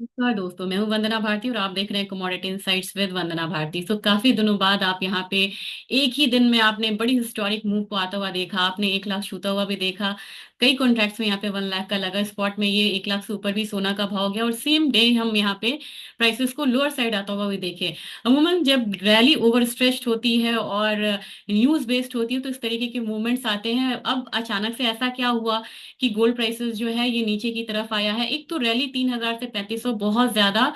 नमस्कार दोस्तों, मैं हूं वंदना भारती और आप देख रहे हैं कमोडिटी इनसाइट्स विद वंदना भारती। काफी दिनों बाद आप यहाँ पे एक ही दिन में आपने बड़ी हिस्टोरिक मूव को आता हुआ देखा। आपने 1 लाख छूता हुआ भी देखा। कई कॉन्ट्रैक्ट्स में यहाँ पे 1 लाख का लगा। स्पॉट में ये 1 लाख से ऊपर भी सोना का भाव गया और सेम डे हम यहाँ पे प्राइसेस को लोअर साइड आता हुआ भी देखे। अमूमन जब रैली ओवर स्ट्रेच्ड होती है और न्यूज बेस्ड होती है तो इस तरीके के मूवमेंट्स आते हैं। अब अचानक से ऐसा क्या हुआ कि गोल्ड प्राइसेस जो है ये नीचे की तरफ आया है। एक तो रैली 3,000 से 3,500 बहुत ज्यादा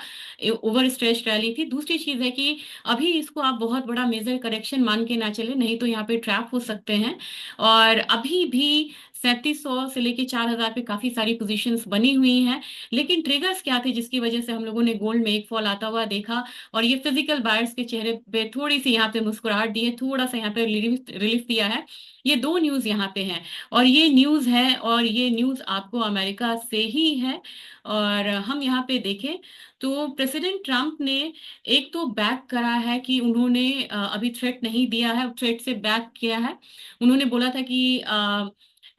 ओवर स्ट्रेच रैली थी। दूसरी चीज है कि अभी इसको आप बहुत बड़ा मेजर करेक्शन मान के ना चले, नहीं तो यहाँ पे ट्रैप हो सकते हैं। और अभी भी 3,700 से लेके 4,000 पे काफी सारी पोजीशंस बनी हुई हैं। लेकिन ट्रिगर्स क्या थे जिसकी वजह से हम लोगों ने गोल्ड में एक फॉल आता हुआ देखा और ये फिजिकल बायर्स के चेहरे पे थोड़ी सी यहाँ पे मुस्कुराहट दी है, थोड़ा सा यहाँ पे रिलीफ रिलीफ दिया है। ये दो न्यूज यहाँ पे हैं और ये न्यूज़ है और ये न्यूज़ आपको अमेरिका से ही है। और हम यहाँ पे देखें तो प्रेसिडेंट ट्रम्प ने एक तो बैक करा है कि उन्होंने अभी थ्रेट नहीं दिया है, थ्रेट से बैक किया है। उन्होंने बोला था कि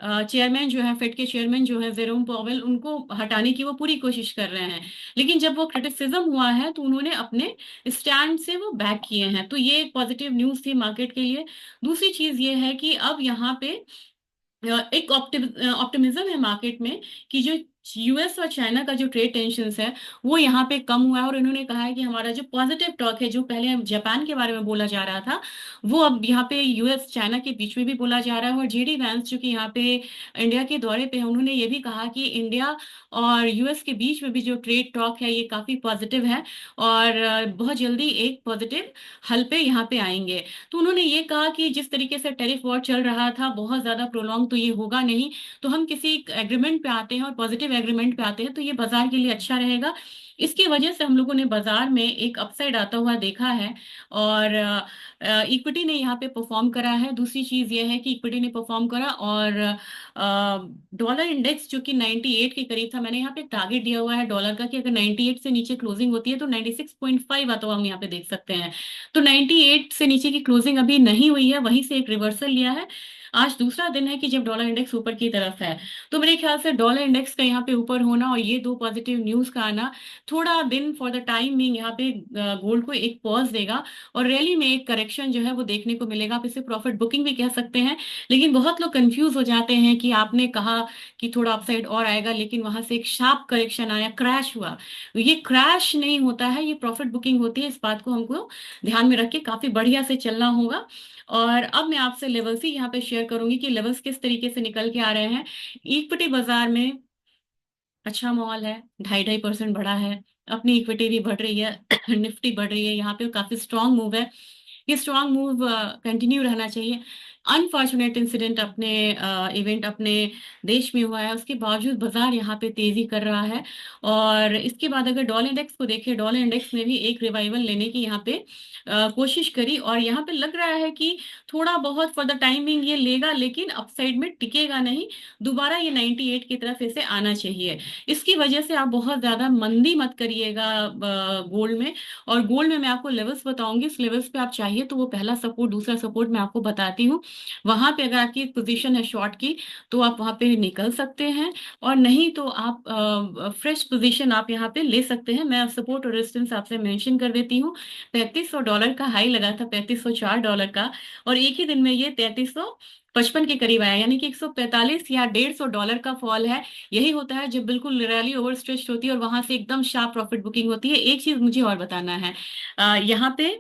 चेयरमैन जो है, फेड के चेयरमैन जो है जेरोम पावेल, उनको हटाने की वो पूरी कोशिश कर रहे हैं। लेकिन जब वो क्रिटिसिज्म हुआ है तो उन्होंने अपने स्टैंड से वो बैक किए हैं, तो ये एक पॉजिटिव न्यूज़ थी मार्केट के लिए। दूसरी चीज ये है कि अब यहाँ पे एक ऑप्टिमिज्म है मार्केट में कि जो यूएस और चाइना का जो ट्रेड टेंशन्स है वो यहाँ पे कम हुआ है। और इन्होंने कहा है कि हमारा जो पॉजिटिव टॉक है, जो पहले जापान के बारे में बोला जा रहा था, वो अब यहाँ पे यूएस चाइना के बीच में भी बोला जा रहा है। और जेडी वैंस जो कि यहाँ पे इंडिया के दौरे पे है, उन्होंने ये भी कहा कि इंडिया और यूएस के बीच में भी जो ट्रेड टॉक है ये काफी पॉजिटिव है और बहुत जल्दी एक पॉजिटिव हल पे यहाँ पे आएंगे। तो उन्होंने ये कहा कि जिस तरीके से टैरिफ वॉर चल रहा था बहुत ज्यादा प्रोलॉन्ग तो ये होगा नहीं। तो हम किसी एग्रीमेंट पे आते हैं और पॉजिटिव एग्रीमेंट पे आते हैं तो ये बाजार के लिए अच्छा रहेगा। इसकी वजह से हम लोगों ने बाजार में एक अपसाइड आता हुआ देखा है और इक्विटी ने यहाँ पे परफॉर्म करा है। दूसरी चीज ये है कि इक्विटी ने परफॉर्म करा और डॉलर इंडेक्स जो कि 98 के करीब था, मैंने यहाँ पे टारगेट दिया हुआ है डॉलर का कि अगर 98 से नीचे क्लोजिंग होती है तो 96.5 आता हुआ हम यहाँ पे देख सकते हैं। तो 98 से नीचे की क्लोजिंग अभी नहीं हुई है, वहीं से एक रिवर्सल लिया है। आज दूसरा दिन है कि जब डॉलर इंडेक्स ऊपर की तरफ है। तो मेरे ख्याल से डॉलर इंडेक्स का यहाँ पे ऊपर होना और ये दो पॉजिटिव न्यूज का आना थोड़ा दिन फॉर द टाइम बिंग यहाँ पे गोल्ड को एक पॉज देगा और रैली में एक करेक्शन जो है वो देखने को मिलेगा। आप इसे प्रॉफिट बुकिंग भी कह सकते हैं। लेकिन बहुत लोग कंफ्यूज हो जाते हैं कि आपने कहा कि थोड़ा अपसाइड और आएगा लेकिन वहां से एक शार्प करेक्शन आया, क्रैश हुआ। ये क्रैश नहीं होता है, ये प्रॉफिट बुकिंग होती है। इस बात को हमको ध्यान में रख के काफी बढ़िया से चलना होगा। और अब मैं आपसे लेवल्स ही यहाँ पे शेयर करूंगी कि लेवल्स किस तरीके से निकल के आ रहे हैं। इक्विटी बाजार में अच्छा माहौल है, 2.5% बढ़ा है। अपनी इक्विटी भी बढ़ रही है निफ्टी बढ़ रही है, यहाँ पे काफी स्ट्रांग मूव है। ये स्ट्रांग मूव कंटिन्यू रहना चाहिए। अनफॉर्चुनेट इंसिडेंट अपने इवेंट अपने देश में हुआ है, उसके बावजूद बाजार यहाँ पे तेजी कर रहा है। और इसके बाद अगर डॉलर इंडेक्स को देखें, डॉलर इंडेक्स ने भी एक रिवाइवल लेने की यहाँ पे कोशिश करी और यहाँ पे लग रहा है कि थोड़ा बहुत फॉर द टाइमिंग ये लेगा लेकिन अपसाइड में टिकेगा नहीं। दोबारा ये 98 की तरफ इसे आना चाहिए। इसकी वजह से आप बहुत ज्यादा मंदी मत करिएगा गोल्ड में। और गोल्ड में मैं आपको लेवल्स बताऊंगी, इस लेवल्स पे आप चाहिए तो वो पहला सपोर्ट दूसरा सपोर्ट मैं आपको बताती हूँ। वहां पे अगर आपकी पोजीशन है शॉर्ट की तो आप वहां पे निकल सकते हैं और नहीं तो आप फ्रेश पोजीशन आप यहाँ पे ले सकते हैं। मैं सपोर्ट और रेजिस्टेंस आपसे मेंशन कर देती हूँ। $3,500 का हाई लगा था, $3,504 का, और एक ही दिन में ये 3,355 के करीब आया, यानी कि 145 या $150 का फॉल है। यही होता है जब बिल्कुल रैली ओवर स्ट्रेच होती है और वहां से एकदम शार्प प्रॉफिट बुकिंग होती है। एक चीज मुझे और बताना है, यहाँ पे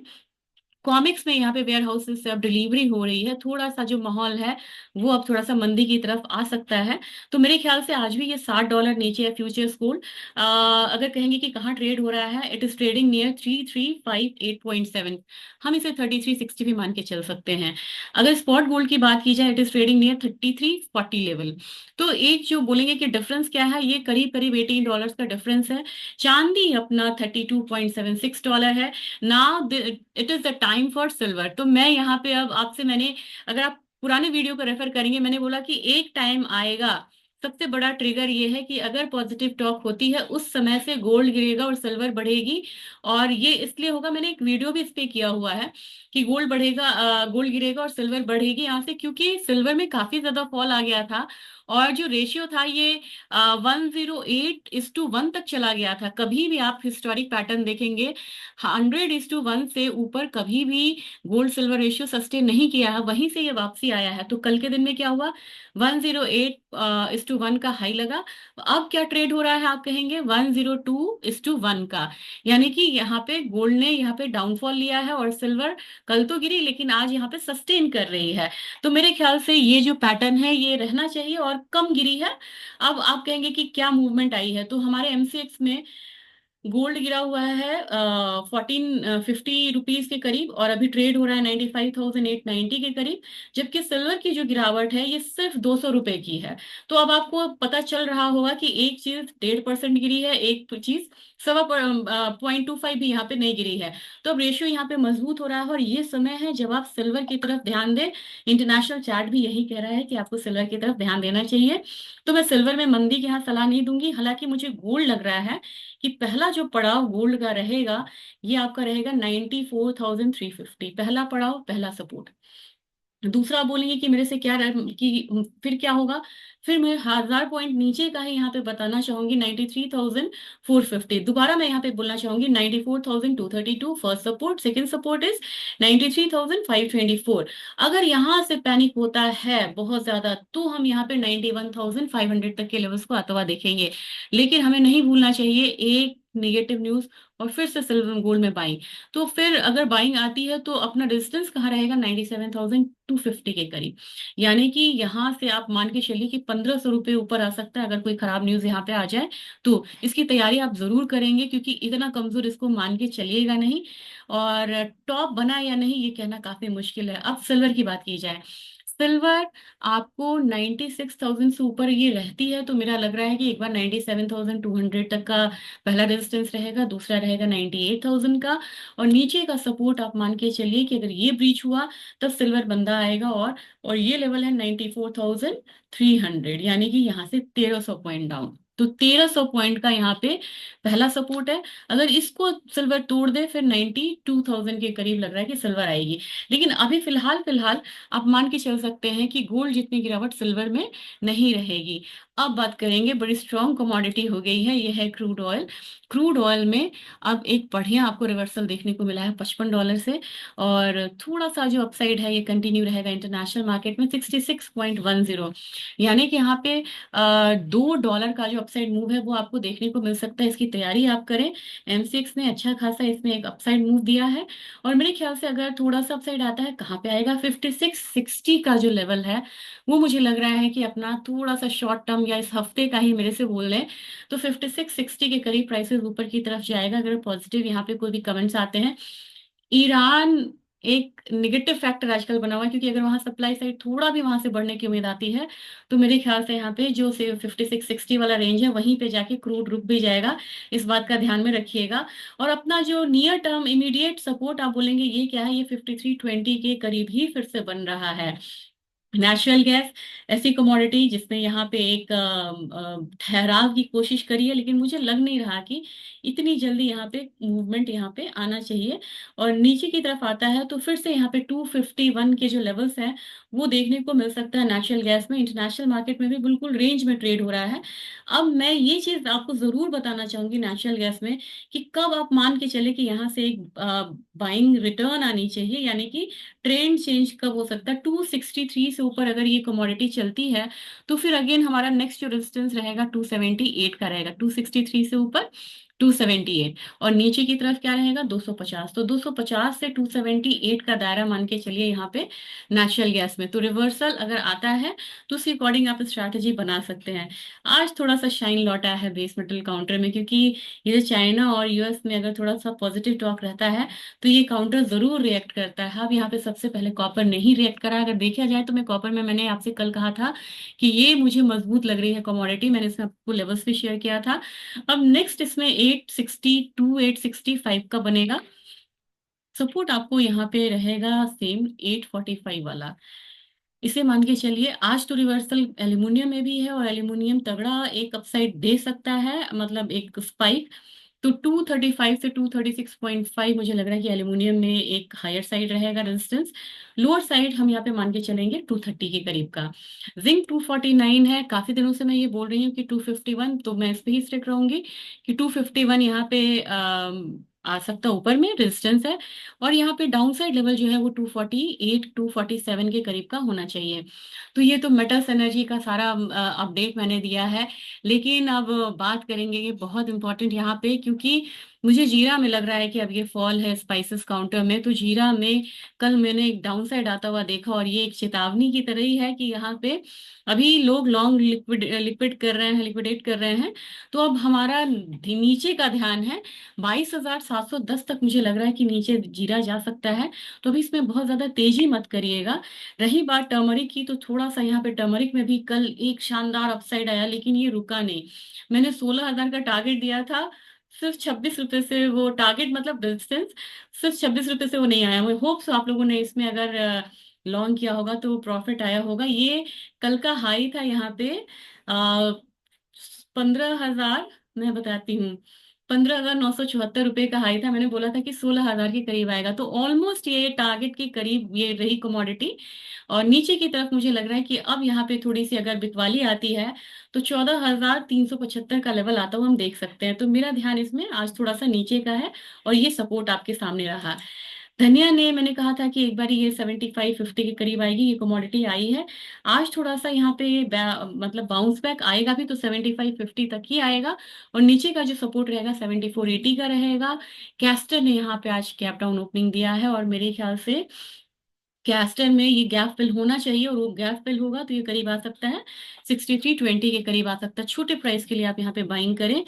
कॉमिक्स में यहाँ पे वेयर हाउसेस से अब डिलीवरी हो रही है, थोड़ा सा जो माहौल है वो अब थोड़ा सा मंदी की तरफ आ सकता है। तो मेरे ख्याल से आज भी ये $60 नीचे है फ्यूचर्स गोल्ड। अगर कहेंगे कि कहाँ ट्रेड हो रहा है, इट इज ट्रेडिंग नियर 3358.7। हम इसे 3360 भी मान के चल सकते हैं। अगर स्पॉट गोल्ड की बात की जाए, it is trading near 3340 level. तो एक जो बोलेंगे कि डिफरेंस क्या है, ये करीब करीब $18 का डिफरेंस है। चांदी अपना $32.76 है। Now it is the time for silver. तो मैं यहाँ पे अब आपसे मैंने, अगर आप पुराने वीडियो को रेफर करेंगे, मैंने बोला कि एक टाइम आएगा सबसे बड़ा ट्रिगर ये है कि अगर पॉजिटिव टॉक होती है उस समय से गोल्ड गिरेगा और सिल्वर बढ़ेगी। और ये इसलिए होगा, मैंने एक वीडियो भी इस पे किया हुआ है कि गोल्ड बढ़ेगा, गोल्ड गिरेगा और सिल्वर बढ़ेगी यहाँ से, क्योंकि सिल्वर में काफी ज्यादा फॉल आ गया था। और जो रेशियो था ये 108:1 तक चला गया था। कभी भी आप हिस्टोरिक पैटर्न देखेंगे, 100:1 से ऊपर कभी भी गोल्ड सिल्वर रेशियो सस्टेन नहीं किया है, वहीं से ये वापसी आया है। तो कल के दिन में क्या हुआ, 108:1 का हाई लगा। अब क्या ट्रेड हो रहा है, आप कहेंगे 102:1 का। यानी कि यहाँ पे गोल्ड ने यहाँ पे डाउनफॉल लिया है और सिल्वर कल तो गिरी लेकिन आज यहाँ पे सस्टेन कर रही है। तो मेरे ख्याल से ये जो पैटर्न है ये रहना चाहिए और कम गिरी है। अब आप कहेंगे कि क्या मूवमेंट आई है, तो हमारे एमसीएक्स में गोल्ड गिरा हुआ है 1450 के करीब, और अभी ट्रेड हो रहा है 95,890 के करीब। जबकि सिल्वर की जो गिरावट है ये सिर्फ 200 रुपए की है। तो अब आपको पता चल रहा होगा कि एक चीज 1.5% गिरी है, एक चीज 1.25 भी यहाँ पे नहीं गिरी है। तो अब रेशियो यहाँ पे मजबूत हो रहा है और ये समय है जब आप सिल्वर की तरफ ध्यान दें। इंटरनेशनल चार्ट भी यही कह रहा है कि आपको सिल्वर की तरफ ध्यान देना चाहिए। तो मैं सिल्वर में मंदी की यहाँ सलाह नहीं दूंगी। हालांकि मुझे गोल्ड लग रहा है कि पहला जो पड़ाव गोल्ड का रहेगा ये आपका रहेगा 94,350, पहला पड़ाव, पहला सपोर्ट। दूसरा बोलेंगे कि मेरे से क्या कि फिर क्या होगा, फिर मैं 1000 पॉइंट नीचे का ही यहाँ पे बताना चाहूंगी 93,450। दोबारा मैं यहाँ पे बोलना चाहूंगी 94,232 first support, second support is 93,524। अगर यहाँ से पैनिक होता है बहुत ज्यादा तो हम यहाँ पे 91,500 तक के लेवल्स को आता हुआ देखेंगे। लेकिन हमें नहीं भूलना चाहिए एक नेगेटिव न्यूज और फिर से सिल्वर गोल्ड में बाइंग। तो फिर अगर बाइंग आती है तो अपना डिस्टेंस कहाँ रहेगा, 97,250 के करीब। यानी कि यहाँ से आप मान के चलिए कि 1500 रुपये ऊपर आ सकता है अगर कोई खराब न्यूज यहाँ पे आ जाए। तो इसकी तैयारी आप जरूर करेंगे, क्योंकि इतना कमजोर इसको मान के चलिएगा नहीं। और टॉप बना या नहीं ये कहना काफी मुश्किल है। अब सिल्वर की बात की जाए, सिल्वर आपको 96,000 से ऊपर ये रहती है तो मेरा लग रहा है कि एक बार 97,200 तक का पहला रेजिस्टेंस रहेगा, दूसरा रहेगा 98,000 का। और नीचे का सपोर्ट आप मान के चलिए कि अगर ये ब्रीच हुआ तब सिल्वर बंदा आएगा। और ये लेवल है 94,300, यानी कि यहाँ से 1300 पॉइंट डाउन। तो 1300 पॉइंट का यहाँ पे पहला सपोर्ट है। अगर इसको सिल्वर तोड़ दे फिर 92,000 के करीब लग रहा है कि सिल्वर आएगी। लेकिन अभी फिलहाल फिलहाल आप मान के चल सकते हैं कि गोल्ड जितनी गिरावट सिल्वर में नहीं रहेगी। अब बात करेंगे, बड़ी स्ट्रांग कमोडिटी हो गई है, ये है क्रूड ऑयल। क्रूड ऑयल में अब एक बढ़िया आपको रिवर्सल देखने को मिला है $55 से। और थोड़ा सा जो अपसाइड है ये कंटिन्यू रहेगा इंटरनेशनल मार्केट में 66.10। यानी कि यहाँ पे $2 का जो अपसाइड मूव है वो आपको देखने को मिल सकता है। इसकी तैयारी आप करें। एमसीएक्स ने अच्छा खासा इसमें एक अपसाइड मूव दिया है। और मेरे ख्याल से अगर थोड़ा सा अपसाइड आता है, कहाँ पे आएगा, 5660 का जो लेवल है वो मुझे लग रहा है कि अपना थोड़ा सा शॉर्ट टर्म या इस हफ्ते का ही मेरे से बोल लें तो 5660 के करीब प्राइसेस ऊपर की तरफ जाएगा अगर पॉजिटिव यहाँ पे कोई भी कमेंट्स आते हैं। ईरान एक निगेटिव फैक्टर आजकल बना हुआ है, क्योंकि अगर वहां सप्लाई साइड थोड़ा भी वहां से बढ़ने की उम्मीद आती है तो मेरे ख्याल से यहाँ पे जो से 5660 वाला रेंज है वहीं पे जाके क्रूड रुक भी जाएगा। इस बात का ध्यान में रखिएगा। और अपना जो नियर टर्म इमीडिएट सपोर्ट आप बोलेंगे ये क्या है, ये 5320 के करीब ही फिर से बन रहा है। नेचुरल गैस ऐसी कमोडिटी जिसने यहाँ पे एक ठहराव की कोशिश करी है, लेकिन मुझे लग नहीं रहा कि इतनी जल्दी यहाँ पे मूवमेंट यहाँ पे आना चाहिए। और नीचे की तरफ आता है तो फिर से यहाँ पे 251 के जो लेवल्स हैं वो देखने को मिल सकता है नेचुरल गैस में। इंटरनेशनल मार्केट में भी बिल्कुल रेंज में ट्रेड हो रहा है। अब मैं ये चीज आपको जरूर बताना चाहूंगी नेचुरल गैस में कि कब आप मान के चले कि यहाँ से एक बाइंग रिटर्न आनी चाहिए, यानी कि ट्रेंड चेंज कब हो सकता है। 263 से ऊपर अगर ये कमोडिटी चलती है तो फिर अगेन हमारा नेक्स्ट जो रेजिस्टेंस रहेगा 278 का रहेगा। 263 से ऊपर 278, और नीचे की तरफ क्या रहेगा 250। तो 250 से 278 का दायरा मान के चलिए यहाँ पे नेचुरल गैस में। तो रिवर्सल अगर आता है तो उसके अकॉर्डिंग आप स्ट्रैटेजी बना सकते हैं। आज थोड़ा सा शाइन लौटा है बेस मेटल काउंटर में, क्योंकि ये जो चाइना और यूएस में अगर थोड़ा सा पॉजिटिव टॉक रहता है तो ये काउंटर जरूर रिएक्ट करता है। अब यहाँ पे सबसे पहले कॉपर नहीं रिएक्ट करा। अगर देखा जाए तो मैं कॉपर में मैंने आपसे कल कहा था कि ये मुझे मजबूत लग रही है कमोडिटी, मैंने इसमें आपको लेवल्स भी शेयर किया था। अब नेक्स्ट इसमें 862 865 का बनेगा सपोर्ट। आपको यहाँ पे रहेगा सेम 845 वाला। इसे मान के चलिए आज तो रिवर्सल एल्यूमिनियम में भी है, और एल्यूमिनियम तगड़ा एक अपसाइड दे सकता है, मतलब एक स्पाइक। तो 235 से 236.5 मुझे लग रहा है कि एल्यूमिनियम में एक हायर साइड रहेगा रेजिस्टेंस। लोअर साइड हम यहाँ पे मान के चलेंगे 230 के करीब का। जिंक 249 है, काफी दिनों से मैं ये बोल रही हूँ कि 251, तो मैं इस पे ही स्टिक रहूंगी कि 251 यहाँ पे आ सकता है, ऊपर में रेजिस्टेंस है। और यहाँ पे डाउन साइड लेवल जो है वो 248 247 के करीब का होना चाहिए। तो ये तो मेटल्स एनर्जी का सारा अपडेट मैंने दिया है। लेकिन अब बात करेंगे, ये बहुत इंपॉर्टेंट यहाँ पे, क्योंकि मुझे जीरा में लग रहा है कि अब ये फॉल है स्पाइसेस काउंटर में। तो जीरा में कल मैंने एक डाउन साइड आता हुआ देखा, और ये एक चेतावनी की तरह ही है कि यहाँ पे अभी लोग लॉन्ग लिक्विड लिक्विड कर रहे हैं, लिक्विडेट कर रहे हैं। तो अब हमारा नीचे का ध्यान है 22,710 तक, मुझे लग रहा है कि नीचे जीरा जा सकता है। तो अभी इसमें बहुत ज्यादा तेजी मत करिएगा। रही बात टर्मरिक की, तो थोड़ा सा यहाँ पे टर्मरिक में भी कल एक शानदार अपसाइड आया, लेकिन ये रुका नहीं। मैंने 16,000 का टारगेट दिया था, सिर्फ 26 रुपए से वो टारगेट, मतलब रेजिस्टेंस, सिर्फ 26 रुपए से वो नहीं आया। मैं होप्स आप लोगों ने इसमें अगर लॉन्ग किया होगा तो प्रॉफिट आया होगा। ये कल का हाई था यहाँ पे 15,000, मैं बताती हूँ, 15,974 रुपये का हाई था। मैंने बोला था कि 16,000 के करीब आएगा, तो ऑलमोस्ट ये टारगेट के करीब ये रही कमोडिटी। और नीचे की तरफ मुझे लग रहा है कि अब यहाँ पे थोड़ी सी अगर बिकवाली आती है तो 14,375 का लेवल आता हुआ हम देख सकते हैं। तो मेरा ध्यान इसमें आज थोड़ा सा नीचे का है, और ये सपोर्ट आपके सामने रहा। धनिया ने, मैंने कहा था कि एक बार ये 75-50 के करीब आएगी, ये कमोडिटी आई है। आज थोड़ा सा यहाँ पे मतलब बाउंस बैक आएगा भी तो 75-50 तक ही आएगा। और नीचे का जो सपोर्ट रहेगा 74-80 का रहेगा। कैस्टर ने यहाँ पे आज गैप डाउन ओपनिंग दिया है, और मेरे ख्याल से कैस्टर में ये गैप फिल होना चाहिए, और वो गैप फिल होगा तो ये करीब आ सकता है 63-20 के करीब आ सकता है। छोटे प्राइस के लिए आप यहाँ पे बाइंग करें।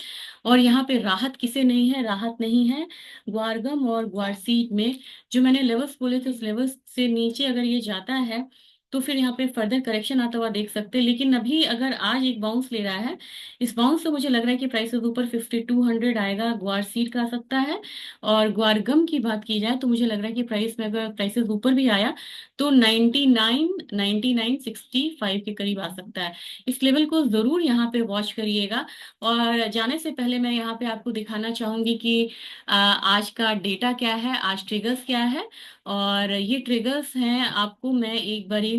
और यहाँ पे राहत किसे नहीं है, राहत नहीं है ग्वारगम और ग्वारसीड में। जो मैंने लेवल्स बोले थे उस लेवल्स से नीचे अगर ये जाता है तो फिर यहाँ पे फर्दर करेक्शन आता हुआ देख सकते हैं। लेकिन अभी अगर आज एक बाउंस ले रहा है, इस बाउंस से मुझे लग रहा है कि प्राइसेस ऊपर 5200 आएगा, ग्वारसीड का आ सकता है। और ग्वारगम की बात की जाए तो मुझे लग रहा है कि प्राइस में अगर प्राइसेस ऊपर भी आया तो 99-99-65 के करीब आ सकता है। इस लेवल को जरूर यहाँ पे वॉच करिएगा। और जाने से पहले मैं यहाँ पे आपको दिखाना चाहूंगी कि आज का डेटा क्या है, आज ट्रिगर्स क्या है। और ये ट्रिगर्स हैं, आपको मैं एक बारी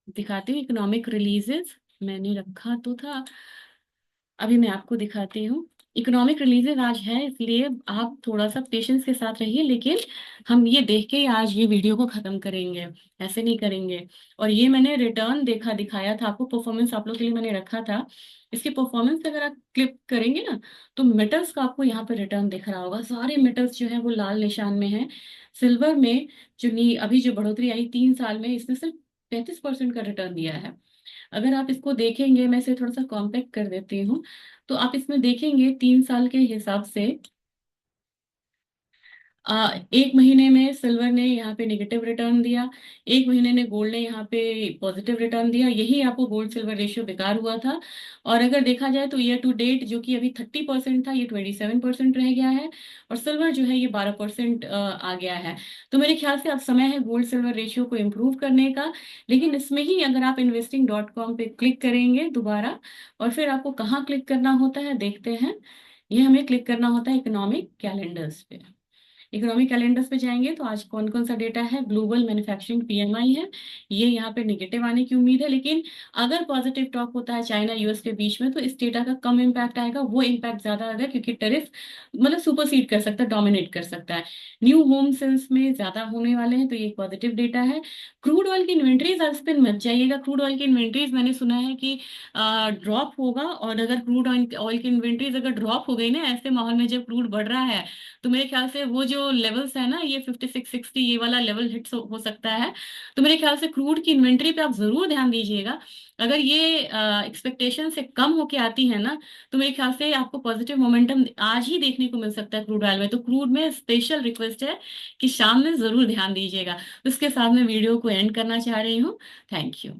दिखाती हूँ। इकोनॉमिक रिलीजेस मैंने रखा तो था, अभी मैं आपको दिखाती हूँ। इकोनॉमिक रिलीजेस आज है, इसलिए आप थोड़ा सा पेशेंस के साथ रहिए। लेकिन हम ये देख के ही आज ये वीडियो को खत्म करेंगे, ऐसे नहीं करेंगे। और ये मैंने रिटर्न देखा दिखाया था आपको, परफॉर्मेंस आप लोग के लिए मैंने रखा था। इसके परफॉर्मेंस अगर आप क्लिक करेंगे ना, तो मेटल्स का आपको यहाँ पे रिटर्न दिख रहा होगा। सारे मेटल्स जो है वो लाल निशान में है। सिल्वर में जो अभी जो बढ़ोतरी आई 3 साल में, इसने सिर्फ 35% का रिटर्न दिया है। अगर आप इसको देखेंगे, मैं इसे थोड़ा सा कॉम्पैक्ट कर देती हूँ, तो आप इसमें देखेंगे 3 साल के हिसाब से एक महीने में सिल्वर ने यहाँ पे नेगेटिव रिटर्न दिया, एक महीने ने गोल्ड ने यहाँ पे पॉजिटिव रिटर्न दिया। यही आपको गोल्ड सिल्वर रेशियो बेकार हुआ था। और अगर देखा जाए तो ईयर टू डेट जो कि अभी 30% था, ये 27% रह गया है। और सिल्वर जो है ये 12% आ गया है। तो मेरे ख्याल से अब समय है गोल्ड सिल्वर रेशियो को इम्प्रूव करने का। लेकिन इसमें ही अगर आप investing.com पे क्लिक करेंगे दोबारा, और फिर आपको कहाँ क्लिक करना होता है देखते हैं। ये हमें क्लिक करना होता है इकोनॉमिक कैलेंडर्स पे। इकोनॉमिक कैलेंडर्स पे जाएंगे तो आज कौन कौन सा डेटा है, ग्लोबल मैन्युफैक्चरिंग पीएमआई है। ये यहाँ पे निगेटिव आने की उम्मीद है, लेकिन अगर पॉजिटिव टॉक होता है चाइना यूएस के बीच में तो इस डेटा का कम इम्पैक्ट आएगा, वो इम्पैक्ट ज्यादा आएगा, क्योंकि टैरिफ मतलब सुपरसीड कर सकता है, डोमिनेट कर सकता है। न्यू होम सेल्स में ज्यादा होने वाले हैं, तो ये पॉजिटिव डेटा है। क्रूड ऑयल की इन्वेंट्रीज आज पे मत जाइएगा। क्रूड ऑयल की इन्वेंट्रीज मैंने सुना है कि ड्रॉप होगा, और अगर क्रूड ऑयल की इन्वेंट्रीज अगर ड्रॉप हो गई ना ऐसे माहौल में जब क्रूड बढ़ रहा है, तो मेरे ख्याल से वो जो लेवल्स है ना, ये 56-60 ये वाला लेवल हिट हो सकता है। तो मेरे ख्याल से क्रूड की इन्वेंट्री पे आप जरूर ध्यान दीजिएगा। अगर ये एक्सपेक्टेशन से कम होके आती है ना, तो मेरे ख्याल से आपको पॉजिटिव मोमेंटम आज ही देखने को मिल सकता है क्रूड ऑयल में। तो क्रूड में स्पेशल रिक्वेस्ट है कि शाम में जरूर ध्यान दीजिएगा। तो इसके साथ मैं वीडियो को एंड करना चाह रही हूँ। Thank you.